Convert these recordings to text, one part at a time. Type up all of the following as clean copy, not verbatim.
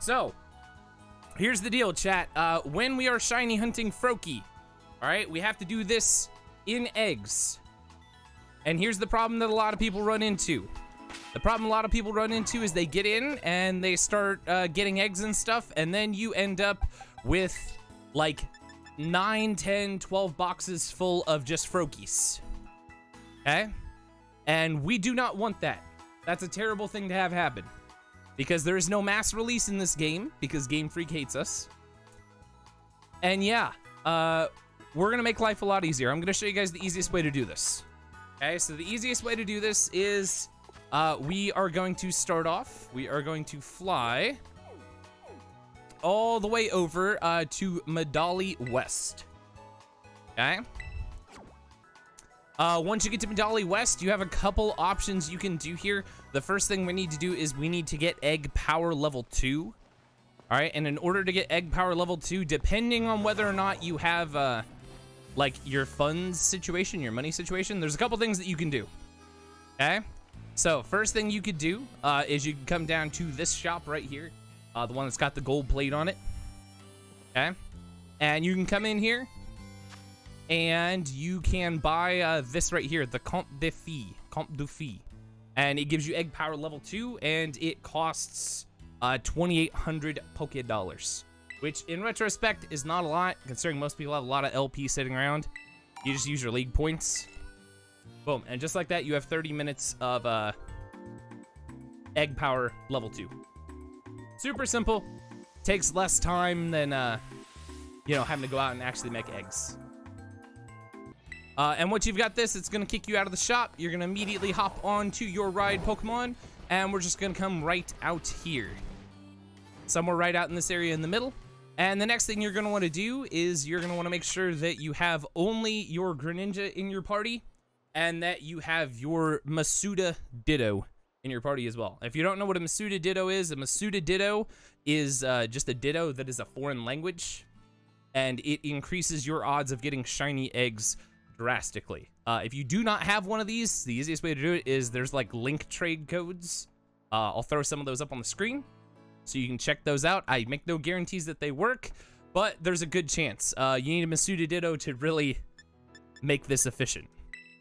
So, here's the deal, chat. When we are shiny hunting Froakie, all right, we have to do this in eggs. And here's the problem that a lot of people run into. The problem a lot of people run into is they get in and they start getting eggs and stuff, and then you end up with like 9, 10, 12 boxes full of just Froakies. Okay? And we do not want that. That's a terrible thing to have happen. Because there is no mass release in this game, because Game Freak hates us. And yeah, we're gonna make life a lot easier. I'm gonna show you guys the easiest way to do this. Okay, so the easiest way to do this is we are going to start off, we are going to fly all the way over to Medali West. Okay? Once you get to Medali West, you have a couple options you can do here. The first thing we need to do is we need to get egg power level 2. All right, and in order to get egg power level 2, depending on whether or not you have like your funds situation, your money situation, there's a couple things that you can do. Okay? So first thing you could do is you can come down to this shop right here, the one that's got the gold plate on it. Okay? And you can come in here and you can buy this right here, the Comte de Fee. And it gives you egg power level 2, and it costs 2,800 Poké Dollars, which in retrospect is not a lot, considering most people have a lot of LP sitting around. You just use your league points. Boom, and just like that, you have 30 minutes of egg power level 2. Super simple. Takes less time than, you know, having to go out and actually make eggs. And once you've got this, it's going to kick you out of the shop. You're going to immediately hop onto your ride Pokemon, and we're just going to come right out here. Somewhere right out in this area in the middle. And the next thing you're going to want to do is you're going to want to make sure that you have only your Greninja in your party, and that you have your Masuda Ditto in your party as well. If you don't know what a Masuda Ditto is, a Masuda Ditto is just a Ditto that is a foreign language, and it increases your odds of getting shiny eggs drastically. If you do not have one of these, the easiest way to do it is there's like link trade codes. I'll throw some of those up on the screen so you can check those out. I make no guarantees that they work, but there's a good chance. You need a Masuda Ditto to really make this efficient.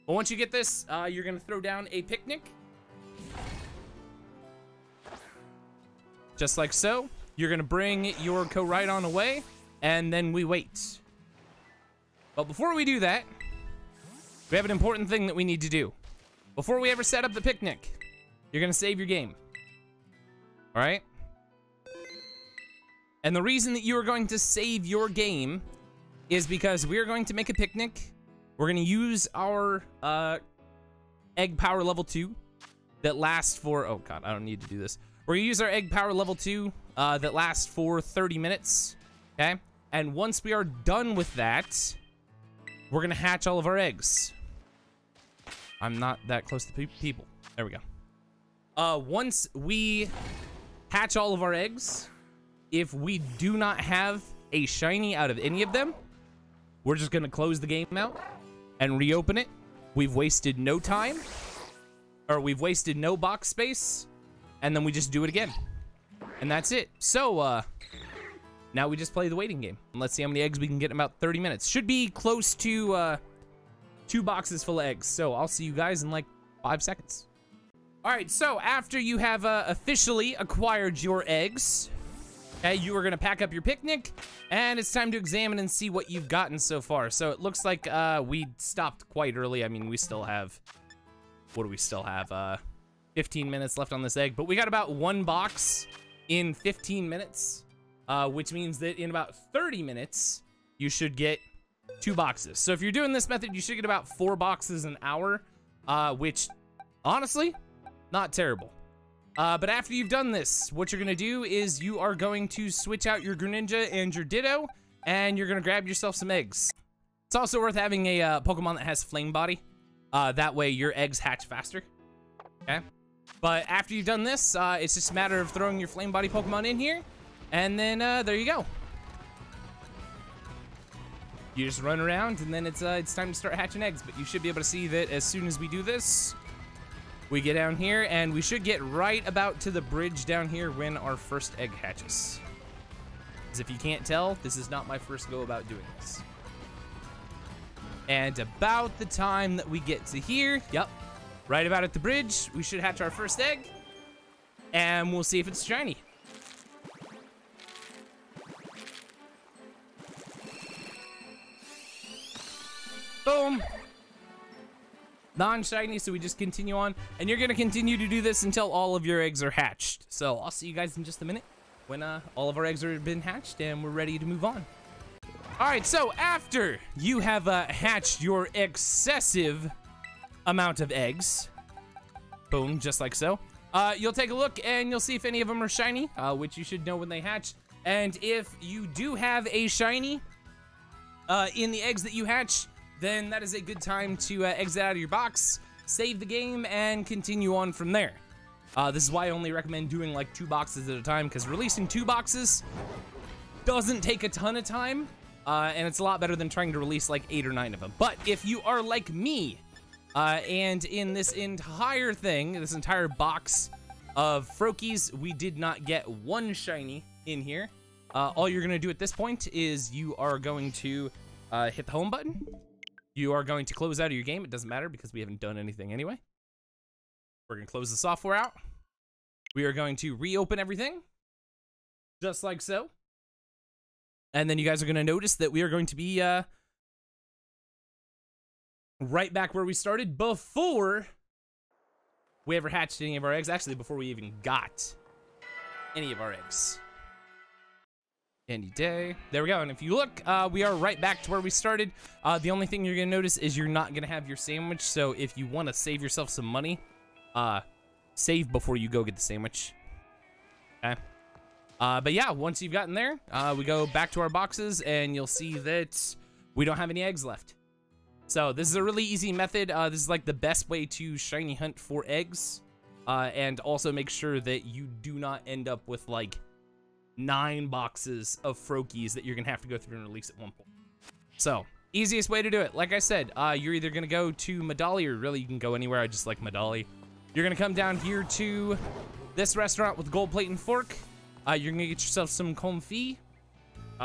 But once you get this, you're gonna throw down a picnic. Just like so. You're gonna bring your co-ride-on away, and then we wait. But before we do that, we have an important thing that we need to do. Before we ever set up the picnic, you're gonna save your game. All right? And the reason that you are going to save your game is because we are going to make a picnic. We're gonna use our egg power level 2 that lasts for, oh god, I don't need to do this. We're gonna use our egg power level 2 that lasts for 30 minutes, okay? And once we are done with that, we're gonna hatch all of our eggs. I'm not that close to people. There we go. Once we hatch all of our eggs, if we do not have a shiny out of any of them, we're just gonna close the game out and reopen it. We've wasted no time, or we've wasted no box space, and then we just do it again. And that's it. So, now we just play the waiting game. And let's see how many eggs we can get in about 30 minutes. Should be close to 2 boxes full of eggs. So I'll see you guys in like 5 seconds. All right, so after you have officially acquired your eggs, okay, you are gonna pack up your picnic, and it's time to examine and see what you've gotten so far. So it looks like we stopped quite early. I mean, we still have, what do we still have? 15 minutes left on this egg, but we got about 1 box in 15 minutes, which means that in about 30 minutes, you should get 2 boxes. So if you're doing this method, you should get about 4 boxes an hour, which honestly, not terrible. But after you've done this, what you're gonna do is you are going to switch out your Greninja and your Ditto, and you're gonna grab yourself some eggs. It's also worth having a Pokemon that has Flame Body. That way your eggs hatch faster, okay? But after you've done this, it's just a matter of throwing your Flame Body Pokemon in here, and then there you go. You just run around, and then it's time to start hatching eggs. But you should be able to see that as soon as we do this, We get down here, and we should get right about to the bridge down here when our first egg hatches. As if you can't tell, this is not my first go about doing this. And about the time that we get to here, yep, right about at the bridge, we should hatch our first egg, and we'll see if it's shiny. Boom. Non-shiny, so we just continue on, and you're gonna continue to do this until all of your eggs are hatched. So I'll see you guys in just a minute when all of our eggs have been hatched and we're ready to move on. All right, so after you have hatched your excessive amount of eggs, boom, just like so, you'll take a look and you'll see if any of them are shiny, which you should know when they hatch. And if you do have a shiny in the eggs that you hatch, then that is a good time to exit out of your box, save the game, and continue on from there. This is why I only recommend doing like 2 boxes at a time, because releasing 2 boxes doesn't take a ton of time, and it's a lot better than trying to release like 8 or 9 of them. But if you are like me, and in this entire thing, this entire box of Froakies, we did not get 1 shiny in here, all you're gonna do at this point is you are going to hit the home button. You are going to close out of your game. It doesn't matter because we haven't done anything anyway. We're going to close the software out. We are going to reopen everything, just like so. And then you guys are going to notice that we are going to be right back where we started before we ever hatched any of our eggs. Actually, before we even got any of our eggs. Any day. There we go. And if you look, we are right back to where we started. The only thing you're going to notice is you're not going to have your sandwich. So if you want to save yourself some money, save before you go get the sandwich. Okay. But yeah, once you've gotten there, we go back to our boxes and you'll see that we don't have any eggs left. So this is a really easy method. This is like the best way to shiny hunt for eggs. And also make sure that you do not end up with like 9 boxes of Froakies that you're gonna have to go through and release at one point. So, easiest way to do it, like I said, you're either gonna go to Medali, or really you can go anywhere. I just like Medali. You're gonna come down here to this restaurant with gold plate and fork. You're gonna get yourself some confit,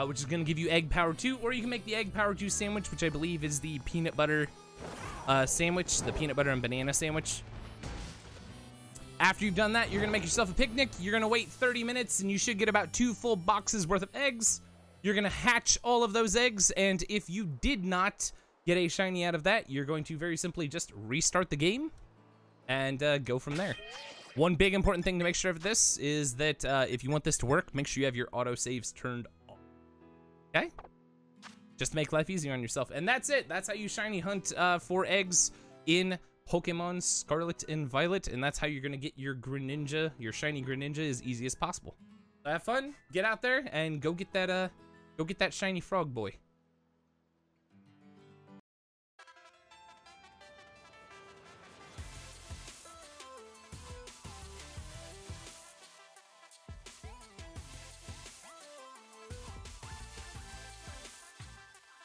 which is gonna give you egg power 2, or you can make the egg power 2 sandwich, which I believe is the peanut butter sandwich, the peanut butter and banana sandwich. After you've done that, you're gonna make yourself a picnic. You're gonna wait 30 minutes and you should get about 2 full boxes worth of eggs. You're gonna hatch all of those eggs, and if you did not get a shiny out of that, you're going to very simply just restart the game and go from there. One big important thing to make sure of this is that if you want this to work, make sure you have your autosaves turned off. Okay? Just to make life easier on yourself. And that's it. That's how you shiny hunt for eggs in Pokemon Scarlet and Violet, and that's how you're gonna get your Greninja, your shiny Greninja, as easy as possible. So have fun, get out there, and go get that shiny frog boy.